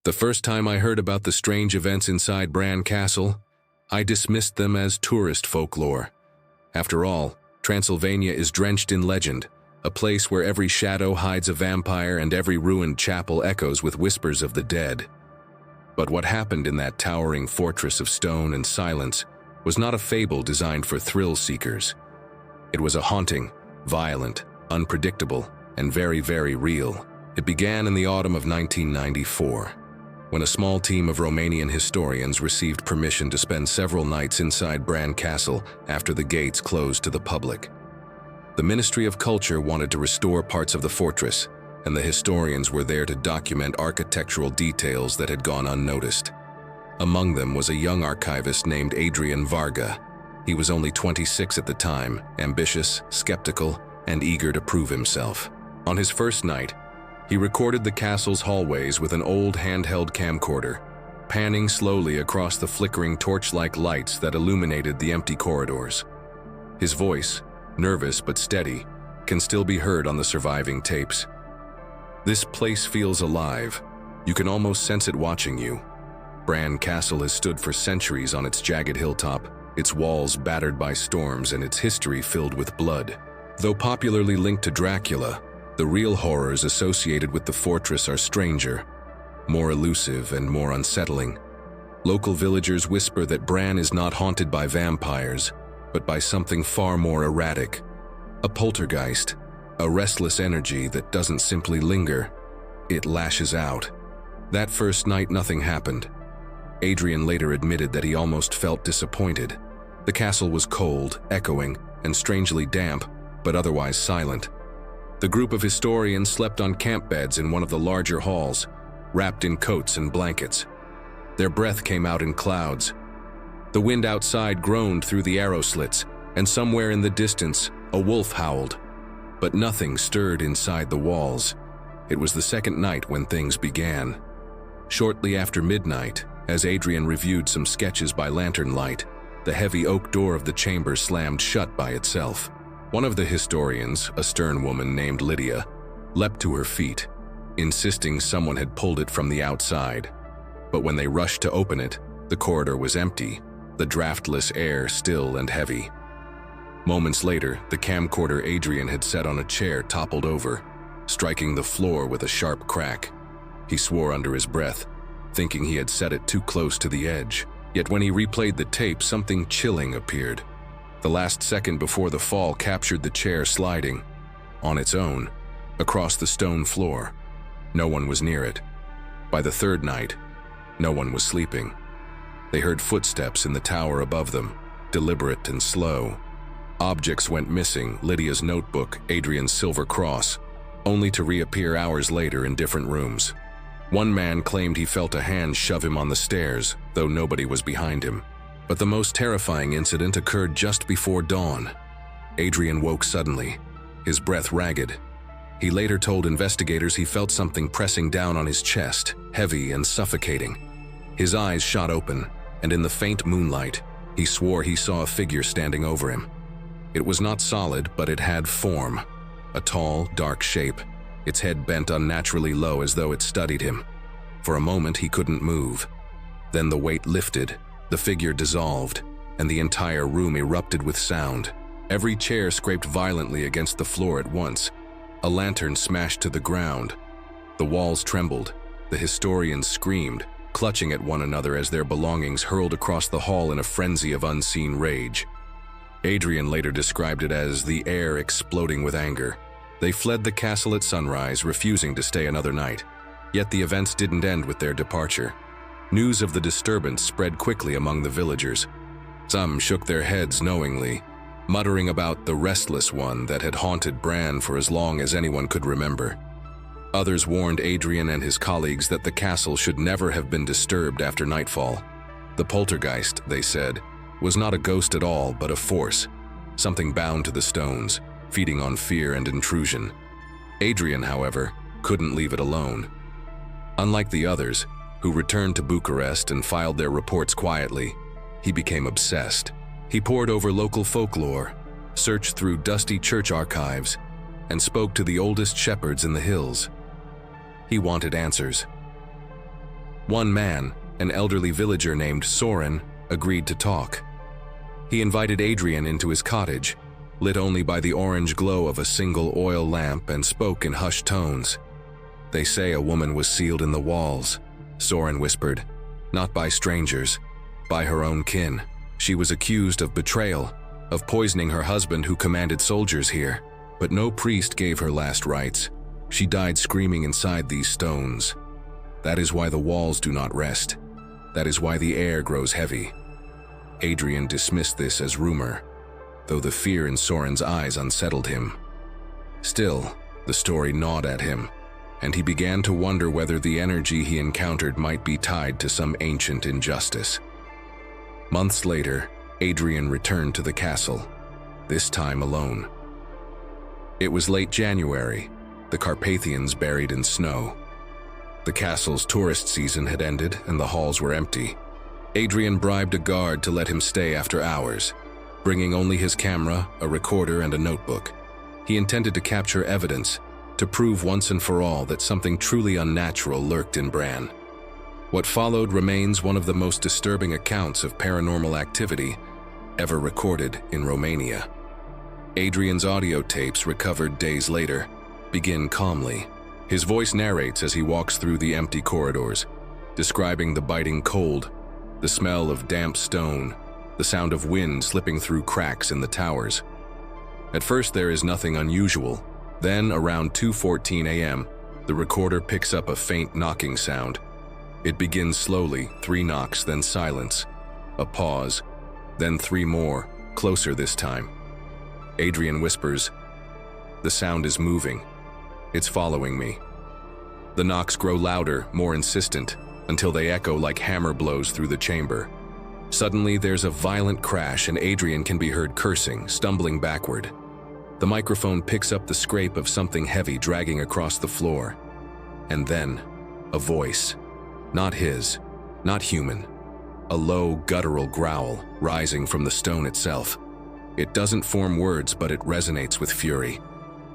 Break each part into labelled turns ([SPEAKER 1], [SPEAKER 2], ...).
[SPEAKER 1] The first time I heard about the strange events inside Bran Castle, I dismissed them as tourist folklore. After all, Transylvania is drenched in legend, a place where every shadow hides a vampire and every ruined chapel echoes with whispers of the dead. But what happened in that towering fortress of stone and silence was not a fable designed for thrill seekers. It was a haunting, violent, unpredictable, and very, very real. It began in the autumn of 1994, when a small team of Romanian historians received permission to spend several nights inside Bran Castle after the gates closed to the public. The Ministry of Culture wanted to restore parts of the fortress, and the historians were there to document architectural details that had gone unnoticed. Among them was a young archivist named Adrian Varga. He was only 26 at the time, ambitious, skeptical, and eager to prove himself. On his first night, he recorded the castle's hallways with an old handheld camcorder, panning slowly across the flickering torch-like lights that illuminated the empty corridors. His voice, nervous but steady, can still be heard on the surviving tapes. This place feels alive. You can almost sense it watching you. Bran Castle has stood for centuries on its jagged hilltop, its walls battered by storms and its history filled with blood. Though popularly linked to Dracula, the real horrors associated with the fortress are stranger, more elusive and more unsettling. Local villagers whisper that Bran is not haunted by vampires, but by something far more erratic. A poltergeist, a restless energy that doesn't simply linger, it lashes out. That first night nothing happened. Adrian later admitted that he almost felt disappointed. The castle was cold, echoing, and strangely damp, but otherwise silent. The group of historians slept on camp beds in one of the larger halls, wrapped in coats and blankets. Their breath came out in clouds. The wind outside groaned through the arrow slits, and somewhere in the distance, a wolf howled. But nothing stirred inside the walls. It was the second night when things began. Shortly after midnight, as Adrian reviewed some sketches by lantern light, the heavy oak door of the chamber slammed shut by itself. One of the historians, a stern woman named Lydia, leapt to her feet, insisting someone had pulled it from the outside. But when they rushed to open it, the corridor was empty, the draftless air still and heavy. Moments later, the camcorder Adrian had set on a chair toppled over, striking the floor with a sharp crack. He swore under his breath, thinking he had set it too close to the edge. Yet when he replayed the tape, something chilling appeared. The last second before the fall captured the chair sliding, on its own, across the stone floor. No one was near it. By the third night, no one was sleeping. They heard footsteps in the tower above them, deliberate and slow. Objects went missing, Lydia's notebook, Adrian's silver cross, only to reappear hours later in different rooms. One man claimed he felt a hand shove him on the stairs, though nobody was behind him. But the most terrifying incident occurred just before dawn. Adrian woke suddenly, his breath ragged. He later told investigators he felt something pressing down on his chest, heavy and suffocating. His eyes shot open, and in the faint moonlight, he swore he saw a figure standing over him. It was not solid, but it had form. A tall, dark shape, its head bent unnaturally low as though it studied him. For a moment he couldn't move. Then the weight lifted, the figure dissolved, and the entire room erupted with sound. Every chair scraped violently against the floor at once. A lantern smashed to the ground. The walls trembled. The historians screamed, clutching at one another as their belongings hurled across the hall in a frenzy of unseen rage. Adrian later described it as the air exploding with anger. They fled the castle at sunrise, refusing to stay another night. Yet the events didn't end with their departure. News of the disturbance spread quickly among the villagers. Some shook their heads knowingly, muttering about the restless one that had haunted Bran for as long as anyone could remember. Others warned Adrian and his colleagues that the castle should never have been disturbed after nightfall. The poltergeist, they said, was not a ghost at all, but a force, something bound to the stones, feeding on fear and intrusion. Adrian, however, couldn't leave it alone. Unlike the others, who returned to Bucharest and filed their reports quietly, he became obsessed. He pored over local folklore, searched through dusty church archives, and spoke to the oldest shepherds in the hills. He wanted answers. One man, an elderly villager named Soren, agreed to talk. He invited Adrian into his cottage, lit only by the orange glow of a single oil lamp, and spoke in hushed tones. "They say a woman was sealed in the walls," Soren whispered. "Not by strangers, by her own kin. She was accused of betrayal, of poisoning her husband who commanded soldiers here. But no priest gave her last rites. She died screaming inside these stones. That is why the walls do not rest. That is why the air grows heavy." Adrian dismissed this as rumor, though the fear in Soren's eyes unsettled him. Still, the story gnawed at him, and he began to wonder whether the energy he encountered might be tied to some ancient injustice. Months later, Adrian returned to the castle, this time alone. It was late January, the Carpathians buried in snow. The castle's tourist season had ended and the halls were empty. Adrian bribed a guard to let him stay after hours, bringing only his camera, a recorder, and a notebook. He intended to capture evidence, to prove once and for all that something truly unnatural lurked in Bran. What followed remains one of the most disturbing accounts of paranormal activity ever recorded in Romania. Adrian's audio tapes, recovered days later, begin calmly. His voice narrates as he walks through the empty corridors, describing the biting cold, the smell of damp stone, the sound of wind slipping through cracks in the towers. At first there is nothing unusual. Then, around 2:14 a.m., the recorder picks up a faint knocking sound. It begins slowly, 3 knocks, then silence. A pause, then 3 more, closer this time. Adrian whispers, "The sound is moving. It's following me." The knocks grow louder, more insistent, until they echo like hammer blows through the chamber. Suddenly, there's a violent crash and Adrian can be heard cursing, stumbling backward. The microphone picks up the scrape of something heavy dragging across the floor. And then, a voice. Not his, not human. A low, guttural growl rising from the stone itself. It doesn't form words, but it resonates with fury.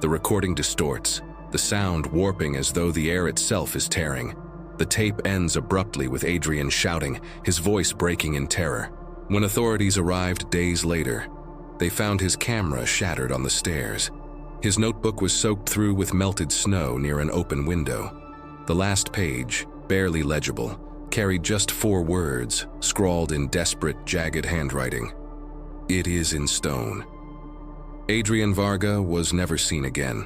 [SPEAKER 1] The recording distorts, the sound warping as though the air itself is tearing. The tape ends abruptly with Adrian shouting, his voice breaking in terror. When authorities arrived days later, they found his camera shattered on the stairs. His notebook was soaked through with melted snow near an open window. The last page, barely legible, carried just 4 words, scrawled in desperate, jagged handwriting. "It is in stone." Adrian Varga was never seen again.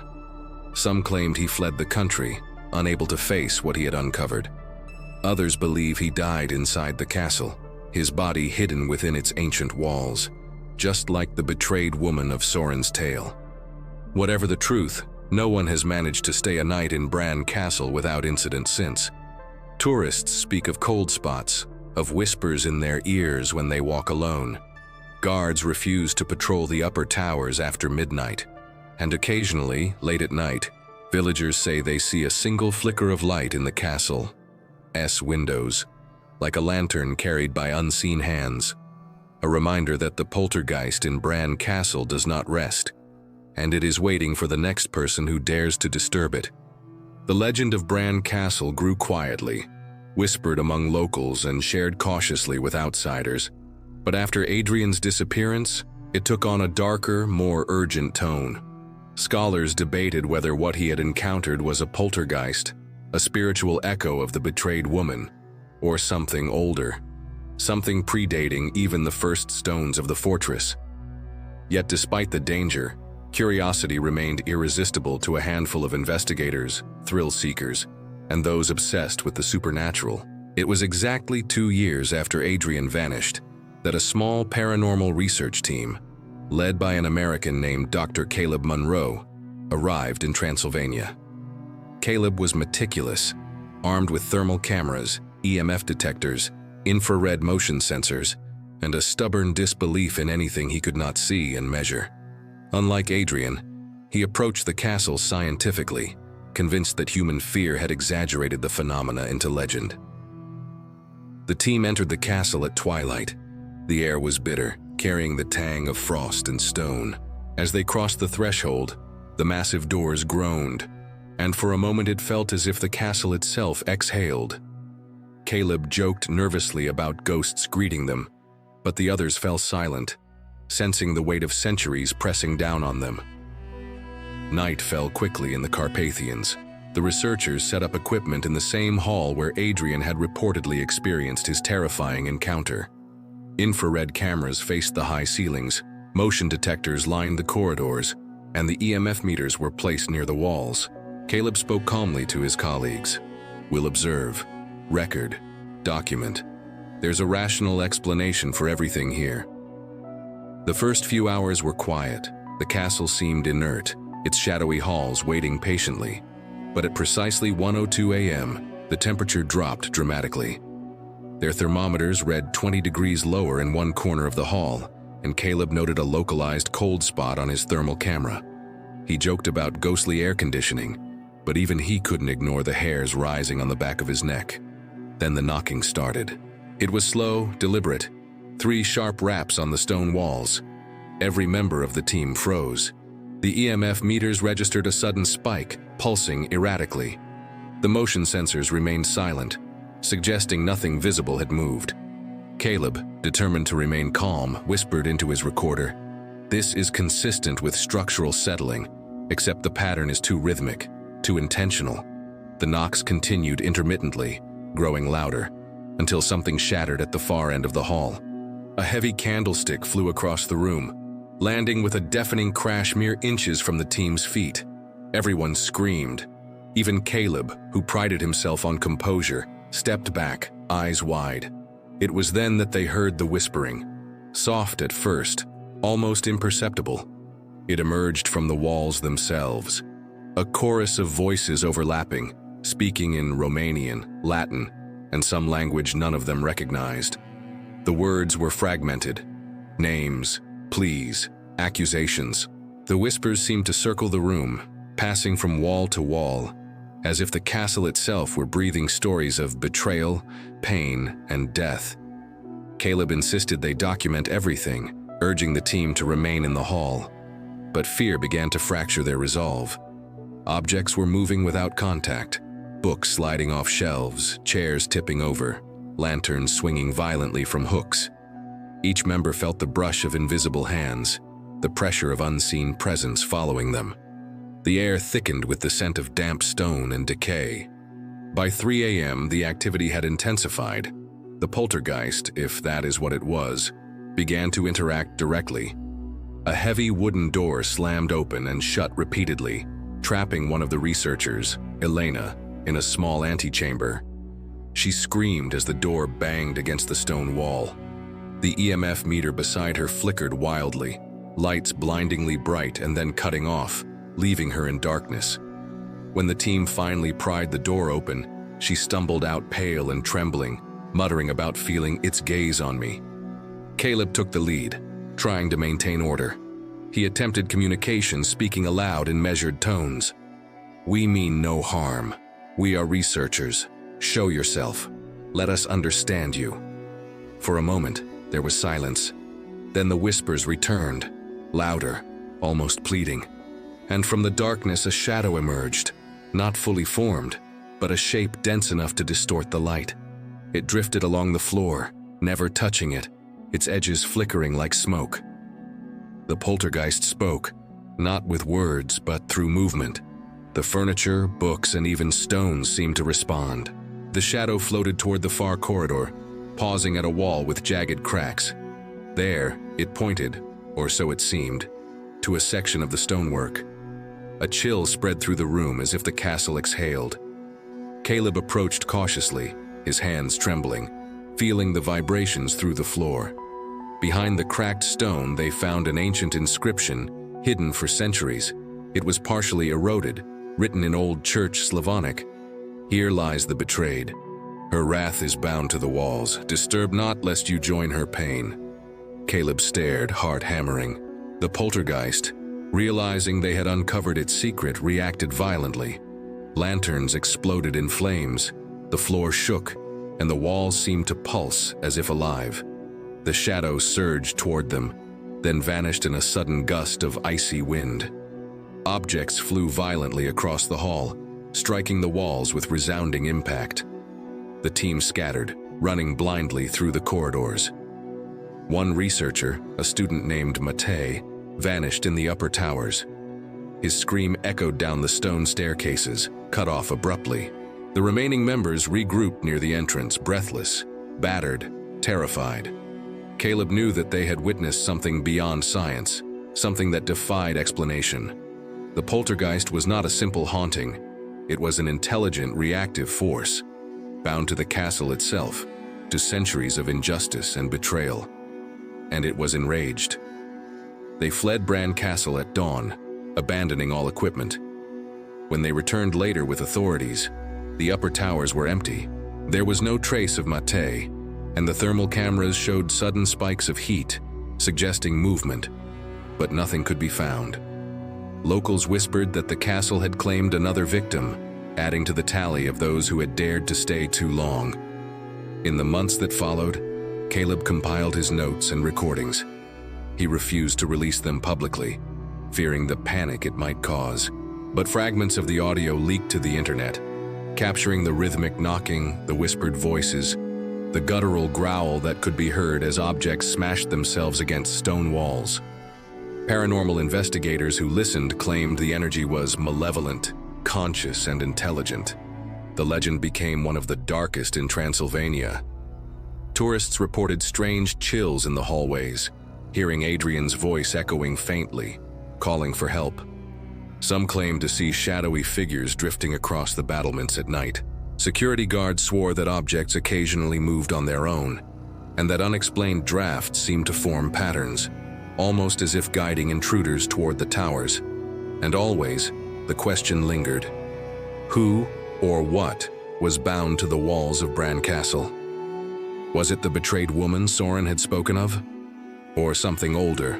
[SPEAKER 1] Some claimed he fled the country, unable to face what he had uncovered. Others believe he died inside the castle, his body hidden within its ancient walls, just like the betrayed woman of Soren's tale. Whatever the truth, no one has managed to stay a night in Bran Castle without incident since. Tourists speak of cold spots, of whispers in their ears when they walk alone. Guards refuse to patrol the upper towers after midnight, and occasionally, late at night, villagers say they see a single flicker of light in the castle's windows, like a lantern carried by unseen hands, a reminder that the poltergeist in Bran Castle does not rest, and it is waiting for the next person who dares to disturb it. The legend of Bran Castle grew quietly, whispered among locals and shared cautiously with outsiders. But after Adrian's disappearance, it took on a darker, more urgent tone. Scholars debated whether what he had encountered was a poltergeist, a spiritual echo of the betrayed woman, or something older, something predating even the first stones of the fortress. Yet despite the danger, curiosity remained irresistible to a handful of investigators, thrill-seekers, and those obsessed with the supernatural. It was exactly 2 years after Adrian vanished that a small paranormal research team, led by an American named Dr. Caleb Monroe, arrived in Transylvania. Caleb was meticulous, armed with thermal cameras, EMF detectors, infrared motion sensors, and a stubborn disbelief in anything he could not see and measure. Unlike Adrian, he approached the castle scientifically, convinced that human fear had exaggerated the phenomena into legend. The team entered the castle at twilight. The air was bitter, carrying the tang of frost and stone. As they crossed the threshold, the massive doors groaned, and for a moment it felt as if the castle itself exhaled. Caleb joked nervously about ghosts greeting them, but the others fell silent, sensing the weight of centuries pressing down on them. Night fell quickly in the Carpathians. The researchers set up equipment in the same hall where Adrian had reportedly experienced his terrifying encounter. Infrared cameras faced the high ceilings, motion detectors lined the corridors, and the EMF meters were placed near the walls. Caleb spoke calmly to his colleagues. "We'll observe, record, document. There's a rational explanation for everything here." The first few hours were quiet. The castle seemed inert, its shadowy halls waiting patiently. But at precisely 1:02 a.m., the temperature dropped dramatically. Their thermometers read 20 degrees lower in one corner of the hall, and Caleb noted a localized cold spot on his thermal camera. He joked about ghostly air conditioning, but even he couldn't ignore the hairs rising on the back of his neck. Then the knocking started. It was slow, deliberate. 3 sharp raps on the stone walls. Every member of the team froze. The EMF meters registered a sudden spike, pulsing erratically. The motion sensors remained silent, suggesting nothing visible had moved. Caleb, determined to remain calm, whispered into his recorder, "This is consistent with structural settling, except the pattern is too rhythmic, too intentional." The knocks continued intermittently, growing louder, until something shattered at the far end of the hall. A heavy candlestick flew across the room, landing with a deafening crash mere inches from the team's feet. Everyone screamed. Even Caleb, who prided himself on composure, stepped back, eyes wide. It was then that they heard the whispering. Soft at first, almost imperceptible. It emerged from the walls themselves. A chorus of voices overlapping, speaking in Romanian, Latin, and some language none of them recognized. The words were fragmented. Names, pleas, accusations. The whispers seemed to circle the room, passing from wall to wall, as if the castle itself were breathing stories of betrayal, pain, and death. Caleb insisted they document everything, urging the team to remain in the hall. But fear began to fracture their resolve. Objects were moving without contact, books sliding off shelves, chairs tipping over, lanterns swinging violently from hooks. Each member felt the brush of invisible hands, the pressure of unseen presence following them. The air thickened with the scent of damp stone and decay. By 3 a.m., the activity had intensified. The poltergeist, if that is what it was, began to interact directly. A heavy wooden door slammed open and shut repeatedly, trapping one of the researchers, Elena, in a small antechamber. She screamed as the door banged against the stone wall. The EMF meter beside her flickered wildly, lights blindingly bright and then cutting off, leaving her in darkness. When the team finally pried the door open, she stumbled out pale and trembling, muttering about feeling its gaze on me. Caleb took the lead, trying to maintain order. He attempted communication, speaking aloud in measured tones. "We mean no harm. We are researchers. Show yourself. Let us understand you." For a moment, there was silence. Then the whispers returned, louder, almost pleading. And from the darkness a shadow emerged, not fully formed, but a shape dense enough to distort the light. It drifted along the floor, never touching it, its edges flickering like smoke. The poltergeist spoke, not with words but through movement. The furniture, books, and even stones seemed to respond. The shadow floated toward the far corridor, pausing at a wall with jagged cracks. There, it pointed, or so it seemed, to a section of the stonework. A chill spread through the room as if the castle exhaled. Caleb approached cautiously, his hands trembling, feeling the vibrations through the floor. Behind the cracked stone, they found an ancient inscription, hidden for centuries. It was partially eroded, written in Old Church Slavonic. "Here lies the betrayed. Her wrath is bound to the walls. Disturb not, lest you join her pain." Caleb stared, heart hammering. The poltergeist, realizing they had uncovered its secret, reacted violently. Lanterns exploded in flames, the floor shook, and the walls seemed to pulse as if alive. The shadow surged toward them, then vanished in a sudden gust of icy wind. Objects flew violently across the hall, striking the walls with resounding impact. The team scattered, running blindly through the corridors. One researcher, a student named Matei, vanished in the upper towers. His scream echoed down the stone staircases, cut off abruptly. The remaining members regrouped near the entrance, breathless, battered, terrified. Caleb knew that they had witnessed something beyond science, something that defied explanation. The poltergeist was not a simple haunting. It was an intelligent, reactive force, bound to the castle itself, to centuries of injustice and betrayal. And it was enraged. They fled Bran Castle at dawn, abandoning all equipment. When they returned later with authorities, the upper towers were empty. There was no trace of Matei, and the thermal cameras showed sudden spikes of heat, suggesting movement, but nothing could be found. Locals whispered that the castle had claimed another victim, adding to the tally of those who had dared to stay too long. In the months that followed, Caleb compiled his notes and recordings. He refused to release them publicly, fearing the panic it might cause. But fragments of the audio leaked to the internet, capturing the rhythmic knocking, the whispered voices, the guttural growl that could be heard as objects smashed themselves against stone walls. Paranormal investigators who listened claimed the energy was malevolent, conscious, and intelligent. The legend became one of the darkest in Transylvania. Tourists reported strange chills in the hallways, hearing Adrian's voice echoing faintly, calling for help. Some claimed to see shadowy figures drifting across the battlements at night. Security guards swore that objects occasionally moved on their own, and that unexplained drafts seemed to form patterns, almost as if guiding intruders toward the towers. And always, the question lingered: who or what was bound to the walls of Bran Castle? Was it the betrayed woman Soren had spoken of? Or something older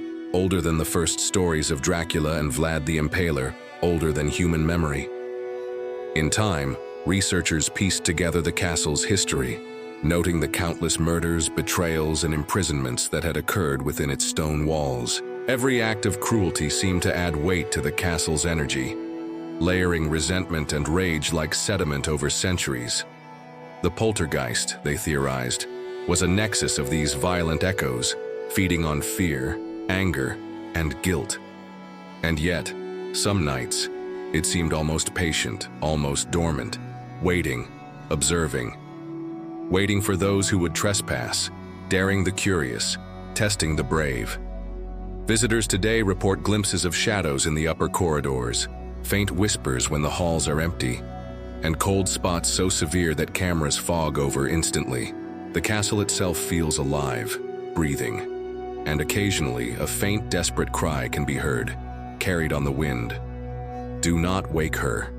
[SPEAKER 1] than the first stories of Dracula and Vlad the Impaler, older than human memory? In time, researchers pieced together the castle's history, noting the countless murders, betrayals, and imprisonments that had occurred within its stone walls. Every act of cruelty seemed to add weight to the castle's energy, layering resentment and rage like sediment over centuries. The poltergeist, they theorized, was a nexus of these violent echoes, feeding on fear, anger, and guilt. And yet, some nights, it seemed almost patient, almost dormant, waiting, observing, waiting for those who would trespass, daring the curious, testing the brave. Visitors today report glimpses of shadows in the upper corridors, faint whispers when the halls are empty, and cold spots so severe that cameras fog over instantly. The castle itself feels alive, breathing, and occasionally a faint, desperate cry can be heard, carried on the wind. Do not wake her.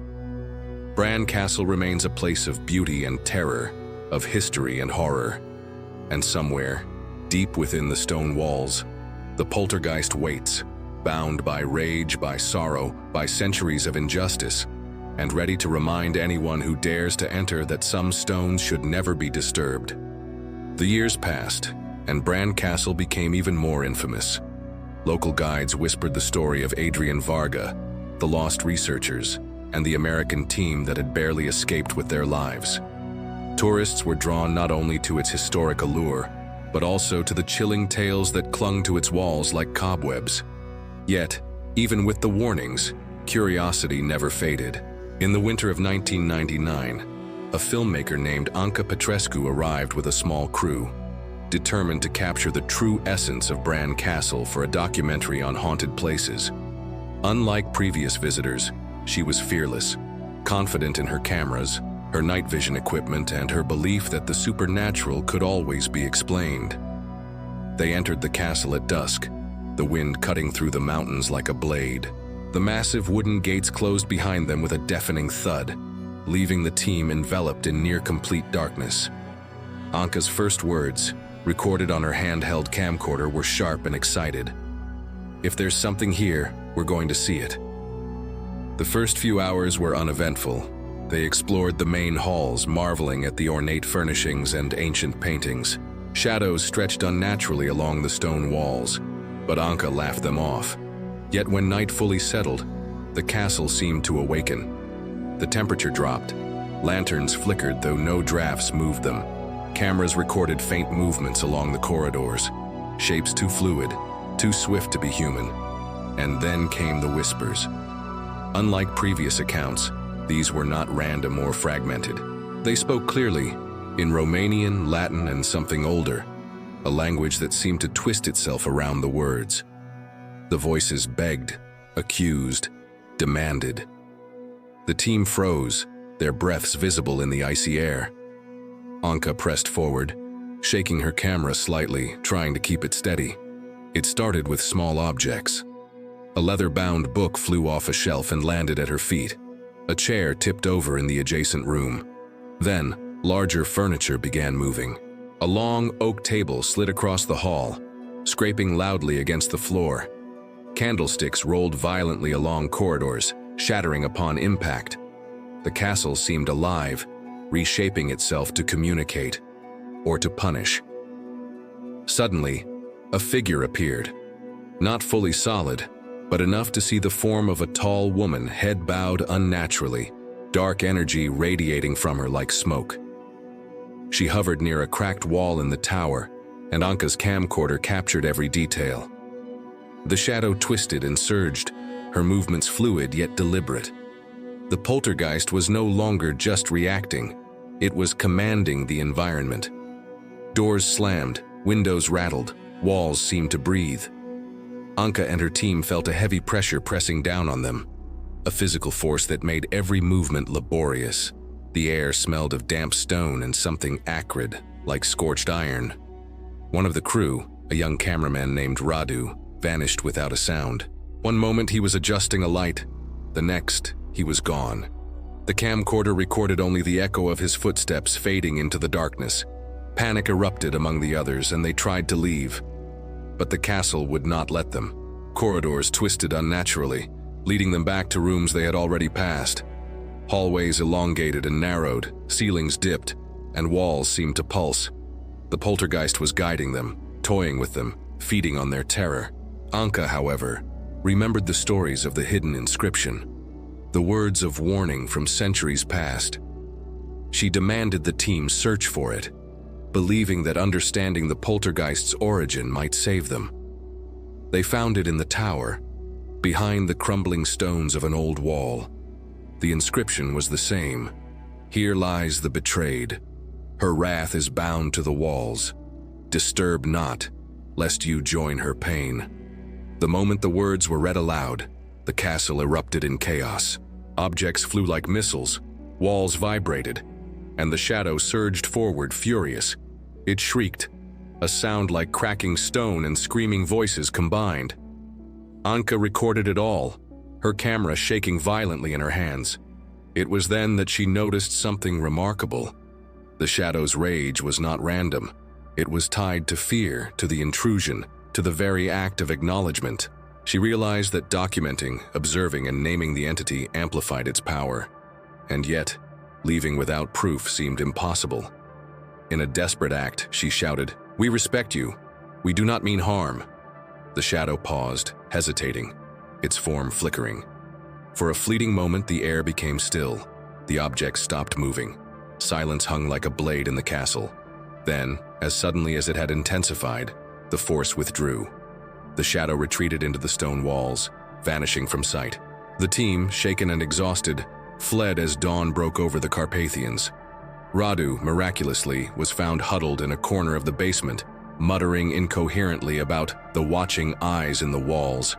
[SPEAKER 1] Bran Castle remains a place of beauty and terror, of history and horror. And somewhere, deep within the stone walls, the poltergeist waits, bound by rage, by sorrow, by centuries of injustice, and ready to remind anyone who dares to enter that some stones should never be disturbed. The years passed, and Bran Castle became even more infamous. Local guides whispered the story of Adrian Varga, the lost researchers, and the American team that had barely escaped with their lives. Tourists were drawn not only to its historic allure, but also to the chilling tales that clung to its walls like cobwebs. Yet, even with the warnings, curiosity never faded. In the winter of 1999, a filmmaker named Anca Petrescu arrived with a small crew, determined to capture the true essence of Bran Castle for a documentary on haunted places. Unlike previous visitors, she was fearless, confident in her cameras, her night vision equipment, and her belief that the supernatural could always be explained. They entered the castle at dusk, the wind cutting through the mountains like a blade. The massive wooden gates closed behind them with a deafening thud, leaving the team enveloped in near-complete darkness. Anca's first words, recorded on her handheld camcorder, were sharp and excited. "If there's something here, we're going to see it." The first few hours were uneventful. They explored the main halls, marveling at the ornate furnishings and ancient paintings. Shadows stretched unnaturally along the stone walls, but Anca laughed them off. Yet when night fully settled, the castle seemed to awaken. The temperature dropped, Lanterns flickered though no drafts moved them. Cameras recorded faint movements along the corridors, shapes too fluid, too swift to be human. And then came the whispers. Unlike previous accounts, these were not random or fragmented. They spoke clearly, in Romanian, Latin, and something older, a language that seemed to twist itself around the words. The voices begged, accused, demanded. The team froze, their breaths visible in the icy air. Anka pressed forward, shaking her camera slightly, trying to keep it steady. It started with small objects. A leather-bound book flew off a shelf and landed at her feet. A chair tipped over in the adjacent room. Then, larger furniture began moving. A long oak table slid across the hall, scraping loudly against the floor. Candlesticks rolled violently along corridors, shattering upon impact. The castle seemed alive, reshaping itself to communicate, or to punish. Suddenly, a figure appeared. Not fully solid, but enough to see the form of a tall woman, head bowed unnaturally, dark energy radiating from her like smoke. She hovered near a cracked wall in the tower, and Anka's camcorder captured every detail. The shadow twisted and surged, her movements fluid yet deliberate. The poltergeist was no longer just reacting, it was commanding the environment. Doors slammed, windows rattled, walls seemed to breathe. Anka and her team felt a heavy pressure pressing down on them, a physical force that made every movement laborious. The air smelled of damp stone and something acrid, like scorched iron. One of the crew, a young cameraman named Radu, vanished without a sound. One moment he was adjusting a light, the next he was gone. The camcorder recorded only the echo of his footsteps fading into the darkness. Panic erupted among the others and they tried to leave. But the castle would not let them. Corridors twisted unnaturally, leading them back to rooms they had already passed. Hallways elongated and narrowed, ceilings dipped, and walls seemed to pulse. The poltergeist was guiding them, toying with them, feeding on their terror. Anka, however, remembered the stories of the hidden inscription, the words of warning from centuries past. She demanded the team search for it, believing that understanding the poltergeist's origin might save them. They found it in the tower, behind the crumbling stones of an old wall. The inscription was the same. Here lies the betrayed. Her wrath is bound to the walls. Disturb not, lest you join her pain. The moment the words were read aloud, the castle erupted in chaos. Objects flew like missiles, walls vibrated, and the shadow surged forward furious. It shrieked, a sound like cracking stone and screaming voices combined. Anka recorded it all, her camera shaking violently in her hands. It was then that she noticed something remarkable. The shadow's rage was not random. It was tied to fear, to the intrusion, to the very act of acknowledgement. She realized that documenting, observing, and naming the entity amplified its power. And yet, leaving without proof seemed impossible. In a desperate act, she shouted, "We respect you. We do not mean harm." The shadow paused, hesitating, its form flickering. For a fleeting moment, the air became still. The object stopped moving. Silence hung like a blade in the castle. Then, as suddenly as it had intensified, the force withdrew. The shadow retreated into the stone walls, vanishing from sight. The team, shaken and exhausted, fled as dawn broke over the Carpathians. Radu, miraculously, was found huddled in a corner of the basement, muttering incoherently about the watching eyes in the walls.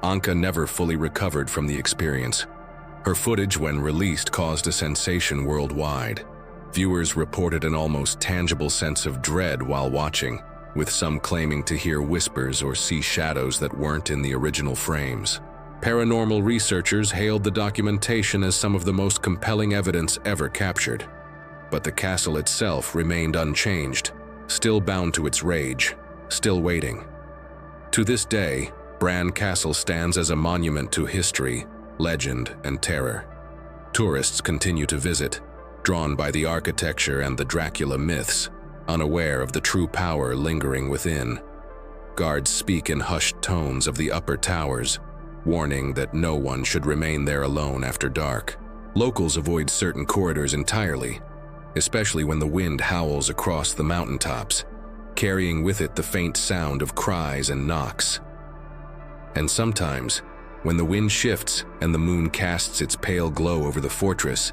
[SPEAKER 1] Anka never fully recovered from the experience. Her footage, when released, caused a sensation worldwide. Viewers reported an almost tangible sense of dread while watching, with some claiming to hear whispers or see shadows that weren't in the original frames. Paranormal researchers hailed the documentation as some of the most compelling evidence ever captured. But the castle itself remained unchanged, still bound to its rage, still waiting. To this day, Bran Castle stands as a monument to history, legend, and terror. Tourists continue to visit, drawn by the architecture and the Dracula myths, unaware of the true power lingering within. Guards speak in hushed tones of the upper towers, warning that no one should remain there alone after dark. Locals avoid certain corridors entirely, especially when the wind howls across the mountaintops, carrying with it the faint sound of cries and knocks. And sometimes, when the wind shifts and the moon casts its pale glow over the fortress,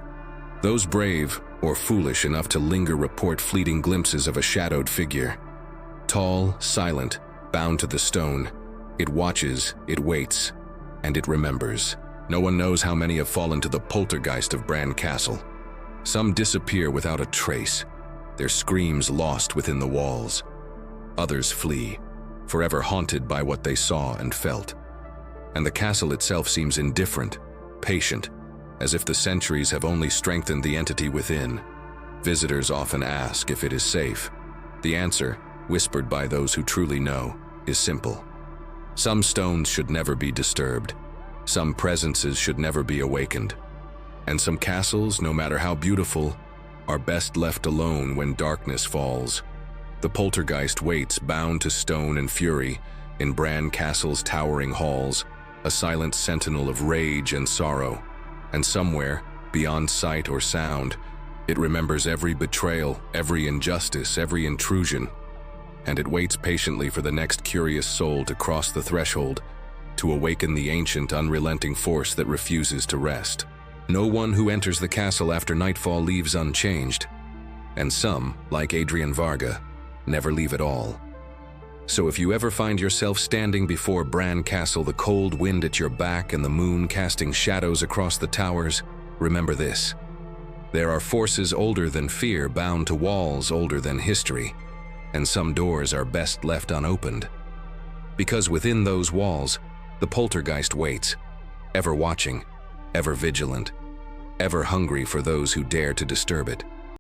[SPEAKER 1] those brave or foolish enough to linger report fleeting glimpses of a shadowed figure. Tall, silent, bound to the stone, it watches, it waits, and it remembers. No one knows how many have fallen to the poltergeist of Bran Castle. Some disappear without a trace, their screams lost within the walls. Others flee, forever haunted by what they saw and felt. And the castle itself seems indifferent, patient, as if the centuries have only strengthened the entity within. Visitors often ask if it is safe. The answer, whispered by those who truly know, is simple. Some stones should never be disturbed. Some presences should never be awakened. And some castles, no matter how beautiful, are best left alone when darkness falls. The poltergeist waits, bound to stone and fury, in Bran Castle's towering halls, a silent sentinel of rage and sorrow. And somewhere, beyond sight or sound, it remembers every betrayal, every injustice, every intrusion. And it waits patiently for the next curious soul to cross the threshold, to awaken the ancient, unrelenting force that refuses to rest. No one who enters the castle after nightfall leaves unchanged, and some, like Adrian Varga, never leave at all. So if you ever find yourself standing before Bran Castle, the cold wind at your back and the moon casting shadows across the towers, remember this: there are forces older than fear, bound to walls older than history, and some doors are best left unopened. Because within those walls, the poltergeist waits, ever watching, ever vigilant, ever hungry for those who dare to disturb it.